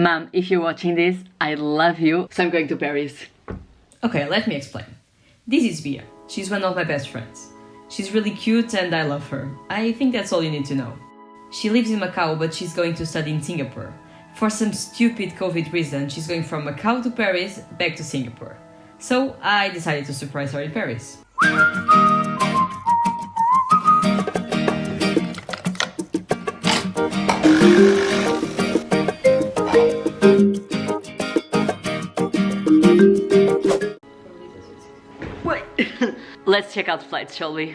Mom, if you're watching this, I love you, so I'm going to Paris. Okay, let me explain. This is Bia. She's one of my best friends. She's really cute and I love her. I think that's all you need to know. She lives in Macau, but she's going to study in Singapore. For some stupid COVID reason, she's going from Macau to Paris, back to Singapore. So I decided to surprise her in Paris. Wait, let's check out flights, shall we?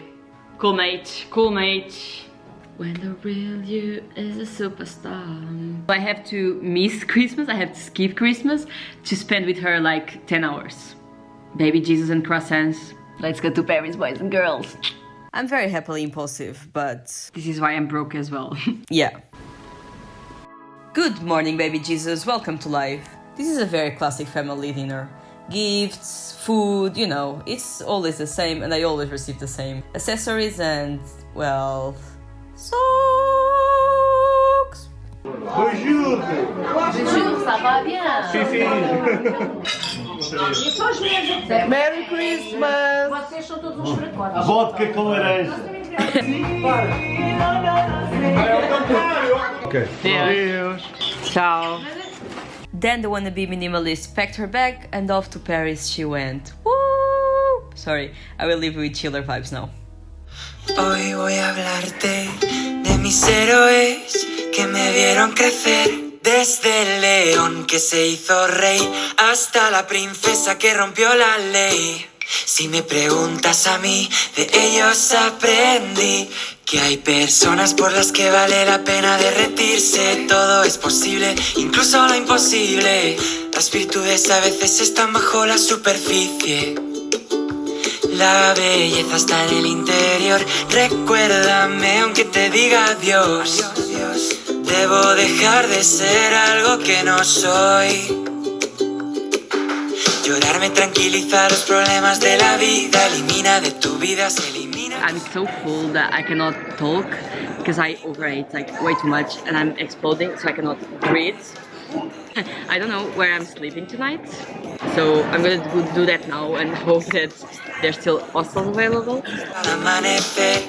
Cool mate, cool mate. When the real you is a superstar. I have to miss Christmas, I have to skip Christmas to spend with her like 10 hours. Baby Jesus and croissants. Let's go to Paris, boys and girls. I'm very happily impulsive, but... This is why I'm broke as well. yeah. Good morning, baby Jesus. Welcome to life. This is a very classic family dinner. Gifts, food, you know, it's always the same and I always receive the same accessories and, well, socks. Bonjour. Bonjour, ça va bien? Merry Christmas. Vocês são todos uns frequentes. Vodka com laranja. Ok. Adeus. Ciao. Then the wannabe minimalist packed her bag and off to Paris she went. Woo! Sorry, I will leave you with chiller vibes now. Hoy voy a hablarte de mis héroes que me vieron crecer. Desde el león que se hizo rey hasta la princesa que rompió la ley. Si me preguntas a mí, de ellos aprendí que hay personas por las que vale la pena derretirse. Todo es posible, incluso lo imposible. Las virtudes a veces están bajo la superficie. La belleza está en el interior. Recuérdame aunque te diga adiós. Debo dejar de ser algo que no soy. Llorar me tranquiliza los problemas de la vida. Elimina de tu vida, se elimina. I'm so full that I cannot talk because I overate like way too much and I'm exploding, so I cannot breathe. I don't know where I'm sleeping tonight, so I'm gonna do that now and hope that there's still hostels available. Al amanecer,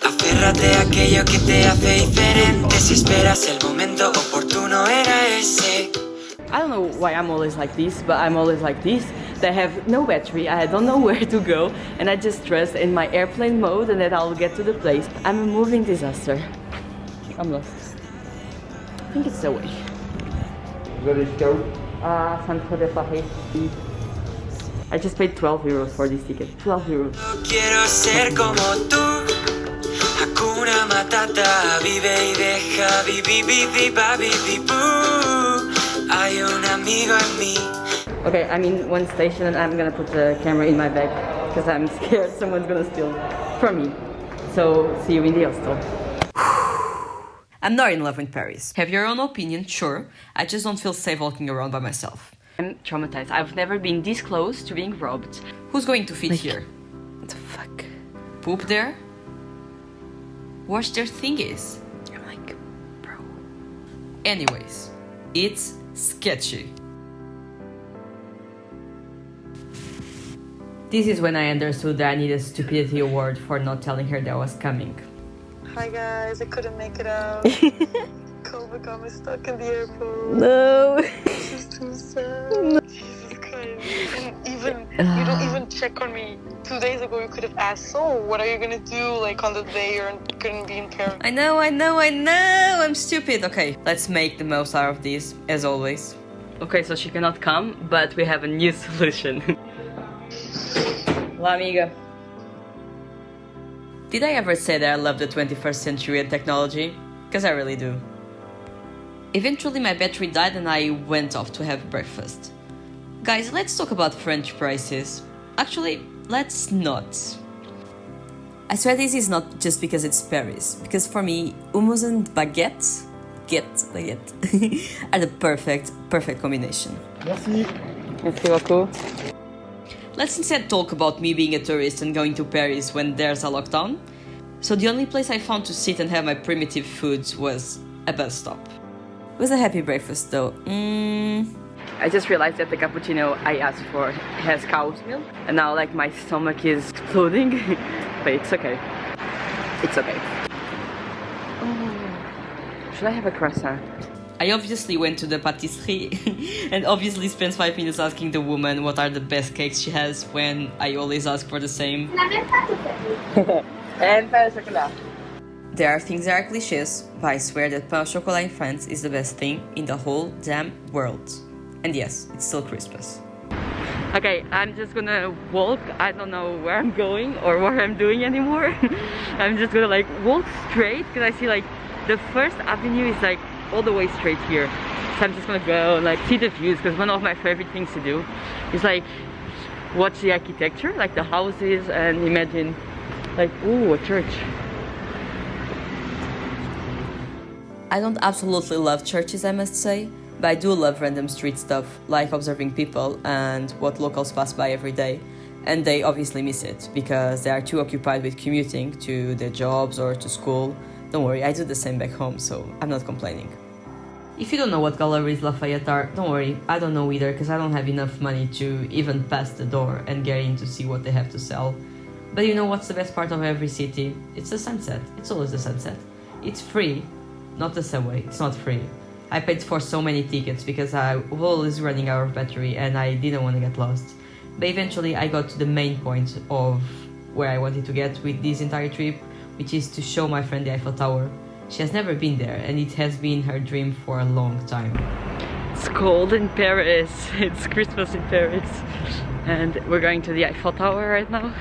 aférrate a aquello que te hace diferente. Si esperas el momento oportuno era ese. I don't know why I'm always like this, but I'm always like this. I have no battery, I don't know where to go, and I just trust in my airplane mode and that I'll get to the place. I'm a moving disaster. I'm lost. I think it's the way. Where is it go? Centre de Paris. I just paid 12 euros for this ticket. 12 euros. Quiero ser como tú. Hakuna Matata, vive y deja, hay un amigo en mí. Okay, I'm in one station and I'm gonna put the camera in my bag because I'm scared someone's gonna steal from me. So, see you in the hostel. I'm not in love with Paris. Have your own opinion, sure. I just don't feel safe walking around by myself. I'm traumatized. I've never been this close to being robbed. Who's going to feed Like, here? what the fuck? Poop there? Wash their thingies. I'm like, bro. Anyways, it's sketchy. This is when I understood that I need a stupidity award for not telling her that I was coming. Hi guys, I couldn't make it out. Koba got me stuck in the airport. No. This is too sad. Jesus Christ. And even you don't even check on me. 2 days ago you could have asked, so what are you gonna do like on the day you're gonna be in Paris? I know, I'm stupid. Okay, let's make the most out of this, as always. Okay, so she cannot come, but we have a new solution. La amiga. Did I ever say that I love the 21st century and technology? Because I really do. Eventually my battery died and I went off to have breakfast. Guys, let's talk about French prices. Actually, let's not. I swear this is not just because it's Paris, because for me, hummus and baguette are the perfect combination. Merci. Merci beaucoup. Let's instead talk about me being a tourist and going to Paris when there's a lockdown. So the only place I found to sit and have my primitive foods was a bus stop. It was a happy breakfast though. I just realized that the cappuccino I asked for has cow's milk, and now like my stomach is exploding, but it's okay. It's okay. Oh, should I have a croissant? I obviously went to the patisserie and obviously spent 5 minutes asking the woman what are the best cakes she has when I always ask for the same. And pain au chocolat. There are things that are cliches, but I swear that pain au chocolat in France is the best thing in the whole damn world. And yes, it's still Christmas. Okay, I'm just gonna walk. I don't know where I'm going or what I'm doing anymore. I'm just gonna like walk straight because I see like the first avenue is like all the way straight here. So I'm just gonna go and like see the views, because one of my favorite things to do is like watch the architecture, like the houses, and imagine like, ooh, a church. I don't absolutely love churches, I must say, but I do love random street stuff, like observing people and what locals pass by every day. And they obviously miss it, because they are too occupied with commuting to their jobs or to school. Don't worry, I do the same back home, so I'm not complaining. If you don't know what galleries Lafayette are, don't worry, I don't know either, because I don't have enough money to even pass the door and get in to see what they have to sell. But you know what's the best part of every city? It's the sunset. It's always the sunset. It's free. Not the subway, it's not free. I paid for so many tickets because I was always running out of battery and I didn't want to get lost. But eventually I got to the main point of where I wanted to get with this entire trip, which is to show my friend the Eiffel Tower. She has never been there and it has been her dream for a long time. It's cold in Paris. It's Christmas in Paris. And we're going to the Eiffel Tower right now.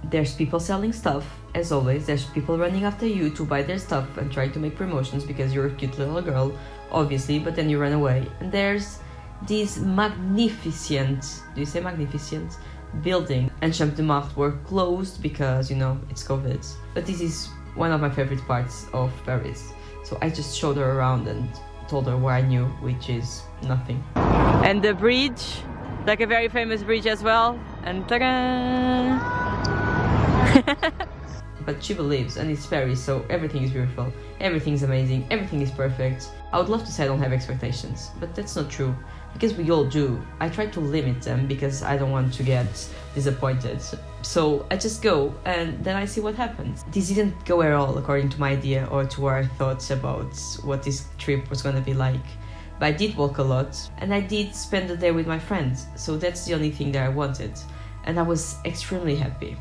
There's people selling stuff, as always. There's people running after you to buy their stuff and trying to make promotions because you're a cute little girl, obviously, but then you run away. And there's this magnificent, do you say magnificent? Building. And Champs de Mars were closed because, you know, it's COVID. But this is one of my favorite parts of Paris. So I just showed her around and told her what I knew, which is nothing. And the bridge, like a very famous bridge as well. And ta-da! But she believes, and it's Paris, so everything is beautiful, everything is amazing, everything is perfect. I would love to say I don't have expectations, but that's not true, because we all do. I try to limit them because I don't want to get disappointed. So I just go, and then I see what happens. This didn't go at all according to my idea or to what I thought about what this trip was gonna be like. But I did walk a lot, and I did spend the day with my friends, so that's the only thing that I wanted. And I was extremely happy.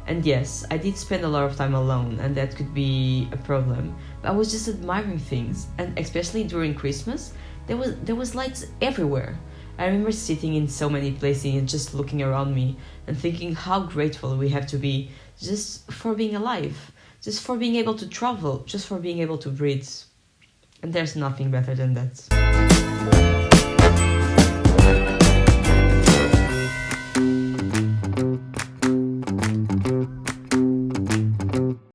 And yes, I did spend a lot of time alone, and that could be a problem. But I was just admiring things, and especially during Christmas, there was lights everywhere. I remember sitting in so many places and just looking around me and thinking how grateful we have to be just for being alive, just for being able to travel, just for being able to breathe. And there's nothing better than that.